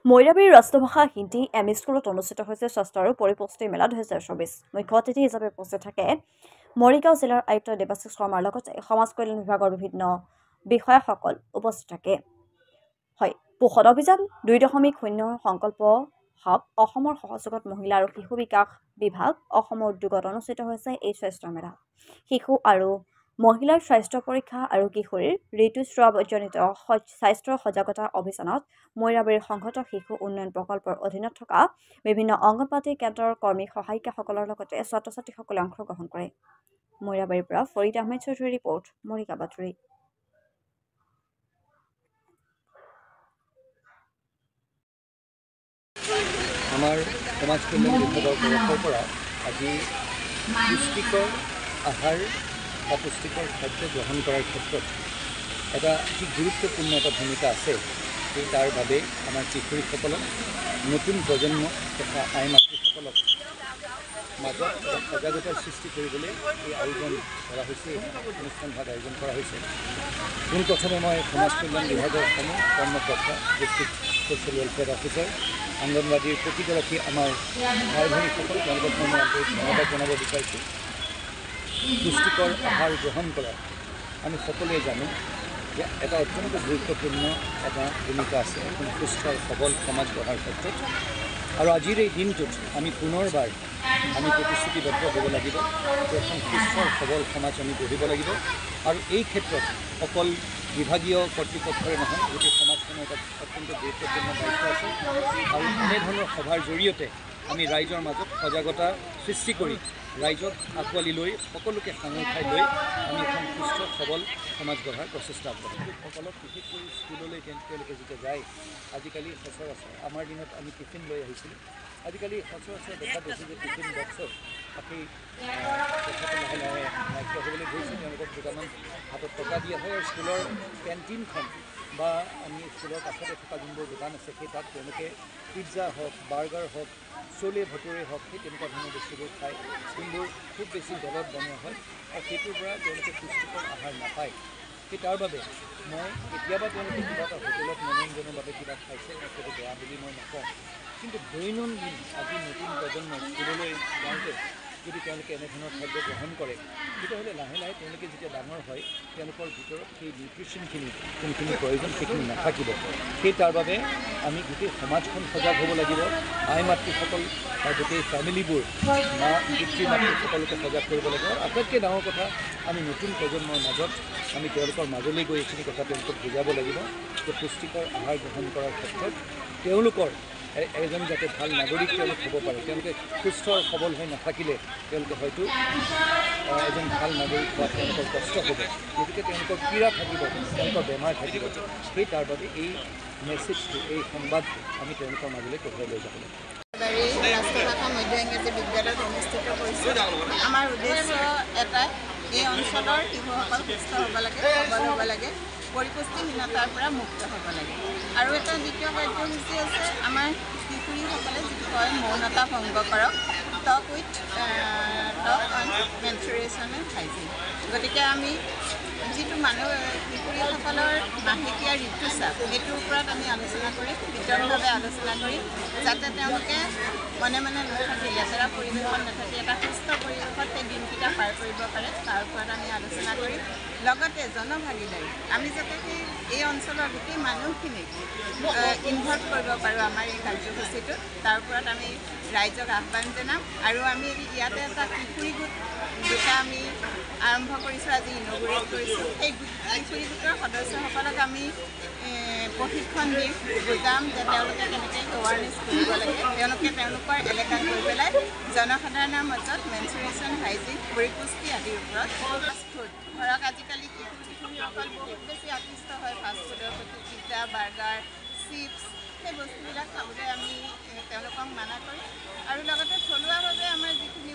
মৈৰাবাৰীৰ ৰাষ্ট্ৰভাষা Hindi M E স্কুলত অনুষ্ঠিত হৈছে স্বাস্থ্য আৰু পৰিপুষ্টি মেলা 2024। মুখ্য অতিথি হিচাপে উপস্থিত থাকে মৰিগাঁও জিলাৰ আয়ুক্ত দেৱাশিষ শৰ্মাৰ লগতে সমাজ কল্যাণ বিভাগৰ বিভিন্ন বিষয়াসকল উপস্থিত থাকে। হয়, পোষণ অভিযান 2.0 সংকল্প হক অসমৰ সহযোগত মহিলা আৰু শিশু বিকাশ বিভাগ অসমৰ উদ্যোগত অনুষ্ঠিত হৈছে এই স্বাস্থ্য মেলা। শিশু আৰু মহিলাৰ স্বাস্থ্য পৰীক্ষা আৰু কিশোৰীৰ ঋতুস্ৰাৱজনিত স্বাস্থ্য সজাগতা অভিযানত মৈৰাবাৰীৰ সংহত শিশু উন্নয়ন প্ৰকল্পৰ অধীনত থকা বিভিন্ন অংগনবাদী কেন্দ্ৰৰ কৰ্মী সহায়িকাসকলৰ লগতে ছাত্ৰ ছাত্ৰীসকলে অংশগ্ৰহণ কৰে। মৈৰাবাৰীৰ পৰা ফৰিদ আহমেদ চৌধুৰীৰ ৰিপৰ্ট, মৰিগাঁও বাতৰি। আমাৰ সমাজ কল্যাণ বিভাগৰ তৰফৰ পৰা আজি পুষ্টিকৰ আহাৰ বা পুষ্টিকৰ খাদ্য গ্ৰহণ কৰাৰ ক্ষেত্ৰত এটা অতি গুৰুত্বপূৰ্ণ এটা ভূমিকা আছে। সেই তাৰ বাবে আমাৰ কিশোৰীসকলক নতুন প্ৰজন্ম তথা আই মাতৃসকলক মাজত সজাগতাৰ সৃষ্টি কৰিবলৈ এই আয়োজন কৰা হৈছে, অনুষ্ঠানভাগ আয়োজন কৰা হৈছে। পোনপ্ৰথমে মই সমাজ কল্যাণ বিভাগৰ সমূহ কৰ্মকৰ্তা, ডিষ্ট্ৰিক্ট ছ'চিয়েল ৱেলফেয়াৰ অফিচাৰ, অংগনবাড়ীৰ প্ৰতিগৰাকী আমাৰ ভাই ভনীসকল তেওঁলোকক মই আন্তৰিক ধন্যবাদ জনাব বিচাৰিছোঁ। পুষ্টিকৰ আহাৰ গ্ৰহণ কৰা আমি সকলোৱে জানো যে এটা অত্যন্ত গুৰুত্বপূৰ্ণ এটা ভূমিকা আছে এখন সুস্থ সবল সমাজ গঢ়াৰ ক্ষেত্ৰত। আৰু আজিৰ এই দিনটোত আমি পুনৰবাৰ আমি প্ৰতিশ্ৰুতিবদ্ধ হ'ব লাগিব যে এখন সুস্থ সবল সমাজ আমি গঢ়িব লাগিব। আৰু এই ক্ষেত্ৰত অকল বিভাগীয় কৰ্তৃপক্ষৰে নহয়, গোটেই সমাজখনৰ এটা অত্যন্ত গুৰুত্বপূৰ্ণ দায়িত্ব আছে। আৰু এনেধৰণৰ সভাৰ জৰিয়তে আমি ৰাইজৰ মাজত সজাগতা সৃষ্টি কৰি ৰাইজক আঁকোৱালি লৈ সকলোকে সাঙুৰ খাই লৈ আমি এখন সুস্থ সবল সমাজ গঢ়াৰ প্ৰচেষ্টা আগবঢ়াম। সকলক বিশেষকৈ স্কুললৈ তেওঁলোকে যেতিয়া যায়, আজিকালি সচৰাচৰ আমাৰ দিনত আমি টিফিন লৈ আহিছিলোঁ, আজিকালি সচৰাচৰ দেখা গৈছে যে টিফিন বক্সত সেই কথাটো লাহে লাহে নাইকিয়া হ'বলৈ ধৰিছে। তেওঁলোকক দুটামান হাতত টকা দিয়া হয় আৰু স্কুলৰ কেণ্টিনখন বা আমি স্কুলৰ কাষতে থকা যোনবোৰ দোকান আছে সেই তাত তেওঁলোকে পিজ্জা হওক, বাৰ্গাৰ হওক, চলে ভটোৰে হওক, সেই তেনেকুৱা ধৰণৰ বস্তুবোৰ খায়, যোনবোৰ খুব বেছি তেলত বনোৱা হয় আৰু সেইটোৰ পৰা তেওঁলোকে পুষ্টিকৰ আহাৰ নাপায়। সেই তাৰ বাবে মই কেতিয়াবা তেওঁলোকে কিবা এটা হোটেলত মনোৰঞ্জনৰ বাবে কিবা খাইছে, সেইটো বেয়া বুলি মই নকওঁ। কিন্তু দৈনন্দিন আজি নতুন প্ৰজন্ম স্কুললৈ যাওঁতে যদি তেওঁলোকে এনেধৰণৰ খাদ্য গ্ৰহণ কৰে, তেতিয়াহ'লে লাহে লাহে তেওঁলোকে যেতিয়া ডাঙৰ হয় তেওঁলোকৰ ভিতৰত সেই নিউট্ৰিশ্যনখিনি যোনখিনি প্ৰয়োজন সেইখিনি নাথাকিব। সেই তাৰ বাবে আমি গোটেই সমাজখন সজাগ হ'ব লাগিব। আই মাতৃসকল বা গোটেই ফেমিলিবোৰ মা পিতৃ মাতৃ সকলোকে সজাগ কৰিব লাগিব। আৰু আটাইতকৈ ডাঙৰ কথা আমি নতুন প্ৰজন্মৰ মাজত আমি তেওঁলোকৰ মাজলৈ গৈ এইখিনি কথা তেওঁলোকক বুজাব লাগিব যে পুষ্টিকৰ আহাৰ গ্ৰহণ কৰাৰ ক্ষেত্ৰত তেওঁলোকৰ এজন যাতে ভাল নাগৰিক তেওঁলোক হ'ব পাৰে। তেওঁলোকে সুস্থ আৰু সবল হৈ নাথাকিলে তেওঁলোকে হয়তো এজন ভাল নাগৰিক হোৱাত তেওঁলোকৰ কষ্ট হ'ব। গতিকে তেওঁলোকৰ পীড়া থাকিব, তেওঁলোকৰ বেমাৰ থাকিব। সেই তাৰ বাবে এই মেছেজটো, এই সংবাদটো আমি তেওঁলোকৰ মাজলৈ কঢ়িয়াই লৈ যাব লাগিব। ৰাষ্ট্ৰভাষা মধ্য ইংৰাজী বিদ্যালয়ত অনুষ্ঠিত কৰিছোঁ। আমাৰ উদ্দেশ্য এটাই, এই অঞ্চলৰ শিশুসকল সুস্থ হ'ব লাগে, সবল হ'ব লাগে, পৰিপুষ্টিহীনতাৰ পৰা মুক্ত হ'ব লাগে। আৰু এটা দ্বিতীয় কাৰ্যসূচী আছে আমাৰ কিশোৰীসকলে যিটো কয় মৌনতা ভংগ কৰক, টক অন মেনষ্ট্ৰুৱেশ্যন এণ্ড হাইজিন। গতিকে আমি যিটো কিশোৰীসকলৰ মাহেকীয়া ঋতুস্ৰাৱ সেইটোৰ ওপৰত আমি আলোচনা কৰিম, বিতংভাৱে আলোচনা কৰিম, যাতে তেওঁলোকে মনে মনে নাথাকি লেতেৰা পৰিৱেশত নাথাকি এটা সুস্থ পৰিৱেশত সেই দিনকেইটা পাৰ কৰিব পাৰে, তাৰ ওপৰত আমি আলোচনা কৰিম। লগতে জনভাগিদাৰী, আমি যাতে এই অঞ্চলৰ গোটেই মানুহখিনিক ইনভল্ভ কৰিব পাৰোঁ আমাৰ এই কাৰ্যসূচীটোত, তাৰ ওপৰত আমি ৰাইজক আহ্বান জনাম। আৰু আমি ইয়াতে এটা কিশোৰী গোট দুটা আমি আৰম্ভ কৰিছোঁ, আজি ইনগুৰেট কৰিছোঁ। সেই কিশোৰী গোটৰ সদস্যসকলক আমি প্ৰশিক্ষণ দিম, বুজাম যে তেওঁলোকে কেনেকৈ এৱাৰনেছ কৰিব লাগে। তেওঁলোকে তেওঁলোকৰ এলেকাত গৈ পেলাই জনসাধাৰণৰ মাজত মেনষ্ট্ৰুৱেশ্যন, হাইজিন, পৰিপুষ্টি আদিৰ ওপৰত ফাষ্টফুড, ধৰক আজিকালি কিশোৰীসকল বহুত বেছি আকৃষ্ট হয় ফাষ্টফুডৰ প্ৰতি, পিজ্জা, বাৰ্গাৰ, চিপছ, সেই বস্তুবিলাক খাবলৈ আমি তেওঁলোকক মানা কৰিম। আৰু লগতে থলুৱাভাৱে আমাৰ যিখিনি